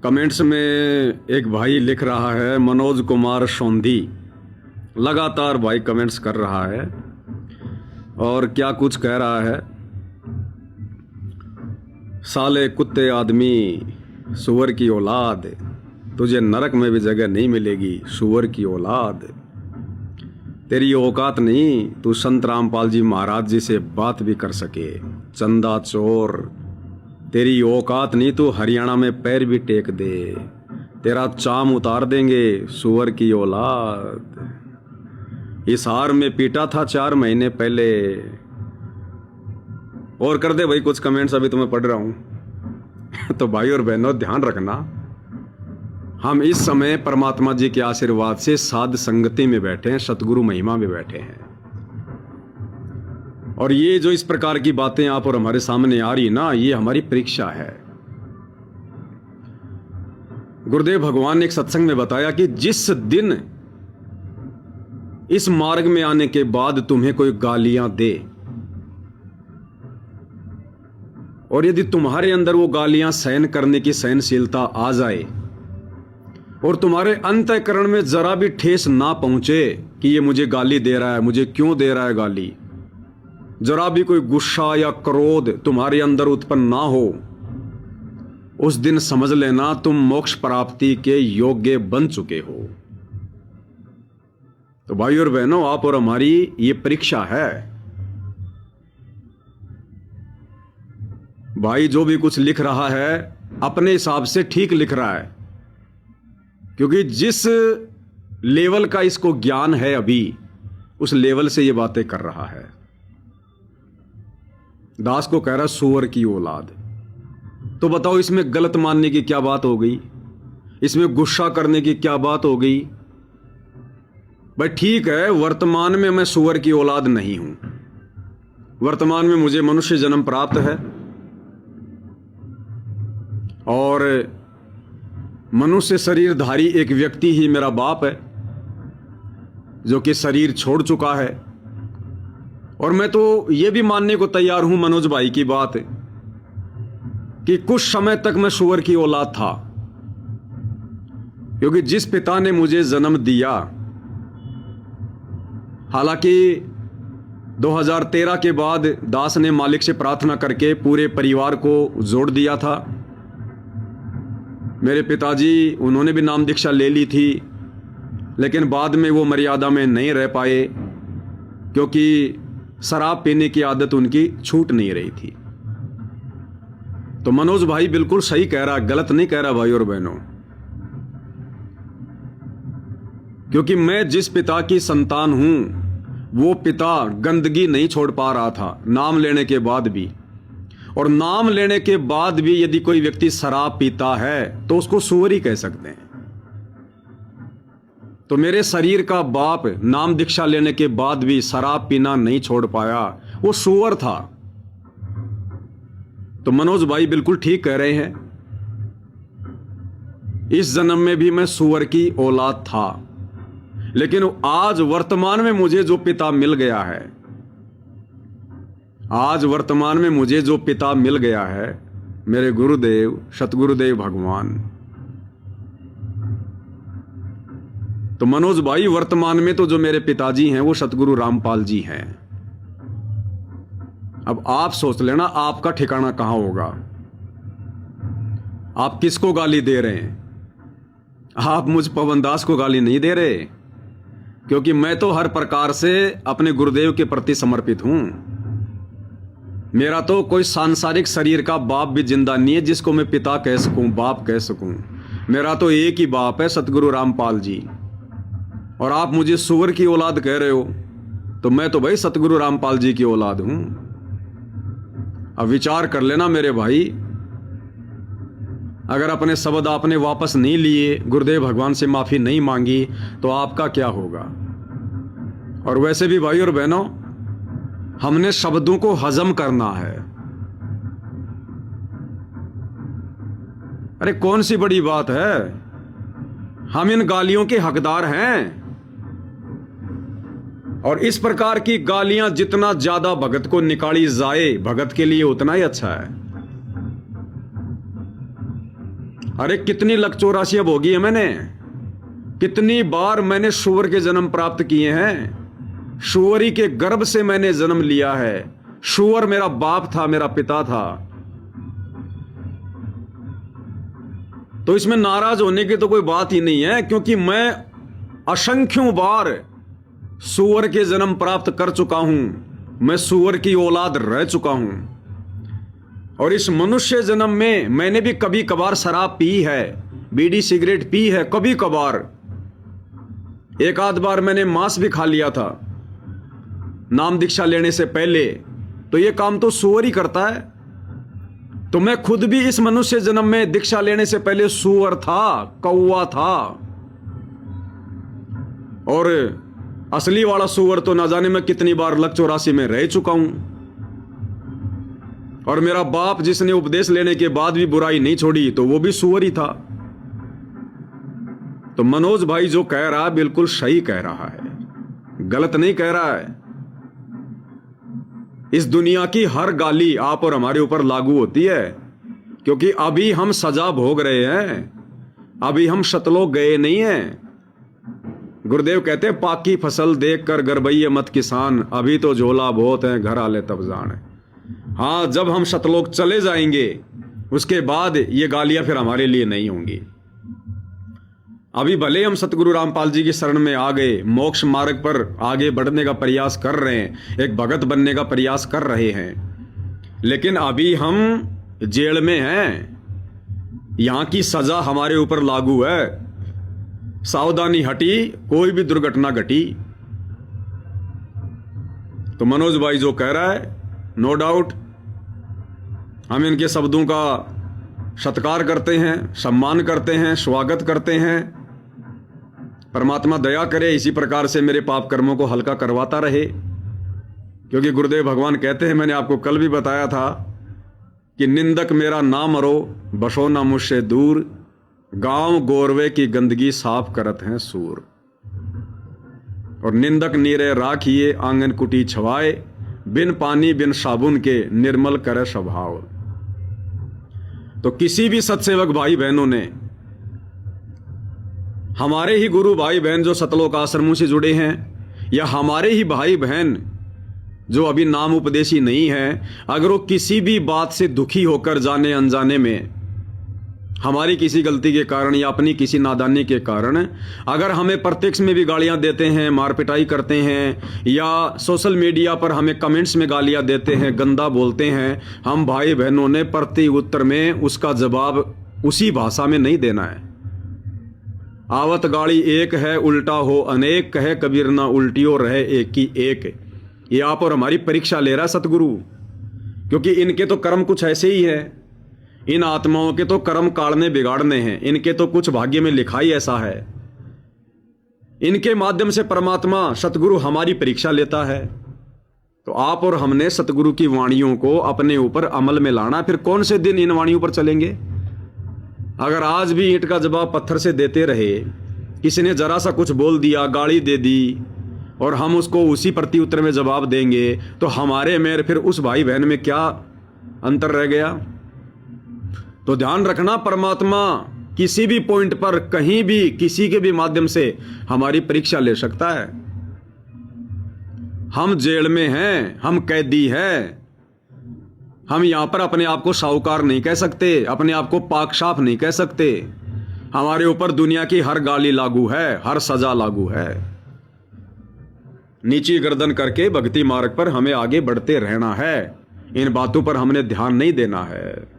Comments में एक भाई लिख रहा है, मनोज कुमार सोंधी। लगातार भाई कमेंट्स कर रहा है और क्या कुछ कह रहा है। साले कुत्ते आदमी, सुअर की औलाद, तुझे नरक में भी जगह नहीं मिलेगी, सुअर की औलाद। तेरी औकात नहीं तू संत रामपाल जी महाराज जी से बात भी कर सके, चंदा चोर। तेरी औकात नहीं तू हरियाणा में पैर भी टेक दे, तेरा चाम उतार देंगे, सुअर की औलाद। इस हार में पीटा था 4 महीने पहले। और कर दे भाई कुछ कमेंट्स, अभी तो मैं पढ़ रहा हूं। तो भाई और बहनों ध्यान रखना, हम इस समय परमात्मा जी के आशीर्वाद से साध संगति में बैठे हैं, सतगुरु महिमा में बैठे हैं। और ये जो इस प्रकार की बातें आप और हमारे सामने आ रही ना, ये हमारी परीक्षा है। गुरुदेव भगवान ने एक सत्संग में बताया कि जिस दिन इस मार्ग में आने के बाद तुम्हें कोई गालियां दे और यदि तुम्हारे अंदर वो गालियां सहन करने की सहनशीलता आ जाए और तुम्हारे अंतःकरण में जरा भी ठेस ना पहुंचे कि ये मुझे गाली दे रहा है, मुझे क्यों दे रहा है गाली, जरा भी कोई गुस्सा या क्रोध तुम्हारे अंदर उत्पन्न ना हो, उस दिन समझ लेना तुम मोक्ष प्राप्ति के योग्य बन चुके हो। तो भाई और बहनों, आप और हमारी ये परीक्षा है। भाई जो भी कुछ लिख रहा है अपने हिसाब से ठीक लिख रहा है, क्योंकि जिस लेवल का इसको ज्ञान है अभी, उस लेवल से ये बातें कर रहा है। दास को कह रहा सुअर की औलाद। तो बताओ इसमें गलत मानने की क्या बात हो गई, इसमें गुस्सा करने की क्या बात हो गई। भाई ठीक है, वर्तमान में मैं सुअर की औलाद नहीं हूं, वर्तमान में मुझे मनुष्य जन्म प्राप्त है और मनुष्य शरीरधारी एक व्यक्ति ही मेरा बाप है जो कि शरीर छोड़ चुका है। और मैं तो यह भी मानने को तैयार हूं मनोज भाई की बात कि कुछ समय तक मैं सुअर की औलाद था, क्योंकि जिस पिता ने मुझे जन्म दिया, हालांकि 2013 के बाद दास ने मालिक से प्रार्थना करके पूरे परिवार को जोड़ दिया था। मेरे पिताजी, उन्होंने भी नाम दीक्षा ले ली थी, लेकिन बाद में वो मर्यादा में नहीं रह पाए क्योंकि शराब पीने की आदत उनकी छूट नहीं रही थी। तो मनोज भाई बिल्कुल सही कह रहा, गलत नहीं कह रहा भाई और बहनों, क्योंकि मैं जिस पिता की संतान हूं वो पिता गंदगी नहीं छोड़ पा रहा था नाम लेने के बाद भी। और नाम लेने के बाद भी यदि कोई व्यक्ति शराब पीता है तो उसको सुअर ही कह सकते हैं। तो मेरे शरीर का बाप नाम दीक्षा लेने के बाद भी शराब पीना नहीं छोड़ पाया, वो सुअर था। तो मनोज भाई बिल्कुल ठीक कह रहे हैं, इस जन्म में भी मैं सुअर की औलाद था, लेकिन आज वर्तमान में मुझे जो पिता मिल गया है, आज वर्तमान में मुझे जो पिता मिल गया है, मेरे गुरुदेव सतगुरुदेव भगवान। तो मनोज भाई वर्तमान में तो जो मेरे पिताजी हैं वो सतगुरु रामपाल जी हैं। अब आप सोच लेना आपका ठिकाना कहां होगा। आप किसको गाली दे रहे हैं? आप मुझ पवनदास को गाली नहीं दे रहे, क्योंकि मैं तो हर प्रकार से अपने गुरुदेव के प्रति समर्पित हूं। मेरा तो कोई सांसारिक शरीर का बाप भी जिंदा नहीं है जिसको मैं पिता कह सकूं, बाप कह सकूं। मेरा तो एक ही बाप है, सतगुरु रामपाल जी। और आप मुझे सुअर की औलाद कह रहे हो, तो मैं तो भाई सतगुरु रामपाल जी की औलाद हूं। अब विचार कर लेना मेरे भाई, अगर अपने शब्द आपने वापस नहीं लिए, गुरुदेव भगवान से माफी नहीं मांगी, तो आपका क्या होगा। और वैसे भी भाई और बहनों, हमने शब्दों को हजम करना है। अरे कौन सी बड़ी बात है, हम इन गालियों के हकदार हैं। और इस प्रकार की गालियां जितना ज्यादा भगत को निकाली जाए, भगत के लिए उतना ही अच्छा है। अरे कितनी लक चौरासियां भोगी है मैंने, कितनी बार मैंने सूअर के जन्म प्राप्त किए हैं, सूअरी के गर्भ से मैंने जन्म लिया है, सूअर मेरा बाप था, मेरा पिता था। तो इसमें नाराज होने की तो कोई बात ही नहीं है, क्योंकि मैं असंख्यों बार सूअर के जन्म प्राप्त कर चुका हूं, मैं सूअर की औलाद रह चुका हूं। और इस मनुष्य जन्म में मैंने भी कभी कभार शराब पी है, बीड़ी सिगरेट पी है, कभी कभार एक आध बार मैंने मांस भी खा लिया था नाम दीक्षा लेने से पहले। तो ये काम तो सूअर ही करता है। तो मैं खुद भी इस मनुष्य जन्म में दीक्षा लेने से पहले सूअर था, कौवा था। और असली वाला सूअर तो ना जाने मैं कितनी बार लक 84 में रह चुका हूं। और मेरा बाप जिसने उपदेश लेने के बाद भी बुराई नहीं छोड़ी, तो वो भी सूअर ही था। तो मनोज भाई जो कह रहा है बिल्कुल सही कह रहा है, गलत नहीं कह रहा है। इस दुनिया की हर गाली आप और हमारे ऊपर लागू होती है, क्योंकि अभी हम सजा भोग रहे हैं, अभी हम शतलोक गए नहीं हैं। गुरुदेव कहते हैं पाकी फसल देख कर गरबैये मत किसान, अभी तो झोला बहुत है घर आले तब जाने। हाँ, जब हम शतलोक चले जाएंगे उसके बाद ये गालियां फिर हमारे लिए नहीं होंगी। अभी भले हम सतगुरु रामपाल जी की शरण में आ गए, मोक्ष मार्ग पर आगे बढ़ने का प्रयास कर रहे हैं, एक भगत बनने का प्रयास कर रहे हैं, लेकिन अभी हम जेल में हैं। यहां की सजा हमारे ऊपर लागू है। सावधानी हटी, कोई भी दुर्घटना घटी। तो मनोज भाई जो कह रहा है, नो डाउट हम इनके शब्दों का सत्कार करते हैं, सम्मान करते हैं, स्वागत करते हैं। परमात्मा दया करे, इसी प्रकार से मेरे पाप कर्मों को हल्का करवाता रहे। क्योंकि गुरुदेव भगवान कहते हैं, मैंने आपको कल भी बताया था कि निंदक मेरा ना मरो, बसो ना मुझसे दूर, गांव गोरवे की गंदगी साफ करत हैं सूर। और निंदक नीरे राखिए आंगन कुटी छवाए, बिन पानी बिन साबुन के निर्मल करे स्वभाव। तो किसी भी सत्सेवक भाई बहनों ने, हमारे ही गुरु भाई बहन जो सतलोक आश्रमों से जुड़े हैं, या हमारे ही भाई बहन जो अभी नाम उपदेशी नहीं है, अगर वो किसी भी बात से दुखी होकर जाने अनजाने में, हमारी किसी गलती के कारण या अपनी किसी नादानी के कारण अगर हमें प्रत्यक्ष में भी गालियां देते हैं, मार पिटाई करते हैं, या सोशल मीडिया पर हमें कमेंट्स में गालियां देते हैं, गंदा बोलते हैं, हम भाई बहनों ने प्रति उत्तर में उसका जवाब उसी भाषा में नहीं देना है। आवत गाड़ी एक है उल्टा हो अनेक, कहे कबीर ना उल्टियों रहे एक ही एक। ये आप और हमारी परीक्षा ले रहा है सतगुरु, क्योंकि इनके तो कर्म कुछ ऐसे ही है। इन आत्माओं के तो कर्म काढ़ने बिगाड़ने हैं, इनके तो कुछ भाग्य में लिखा ही ऐसा है। इनके माध्यम से परमात्मा सतगुरु हमारी परीक्षा लेता है। तो आप और हमने सतगुरु की वाणियों को अपने ऊपर अमल में लाना। फिर कौन से दिन इन वाणियों पर चलेंगे? अगर आज भी ईंट का जवाब पत्थर से देते रहे, किसी ने जरा सा कुछ बोल दिया, गाली दे दी, और हम उसको उसी प्रति उत्तर में जवाब देंगे, तो हमारे में फिर उस भाई बहन में क्या अंतर रह गया? तो ध्यान रखना, परमात्मा किसी भी पॉइंट पर कहीं भी किसी के भी माध्यम से हमारी परीक्षा ले सकता है। हम जेल में हैं, हम कैदी हैं। हम यहां पर अपने आप को साहूकार नहीं कह सकते, अपने आप को पाक साफ नहीं कह सकते। हमारे ऊपर दुनिया की हर गाली लागू है, हर सजा लागू है। नीची गर्दन करके भक्ति मार्ग पर हमें आगे बढ़ते रहना है। इन बातों पर हमने ध्यान नहीं देना है।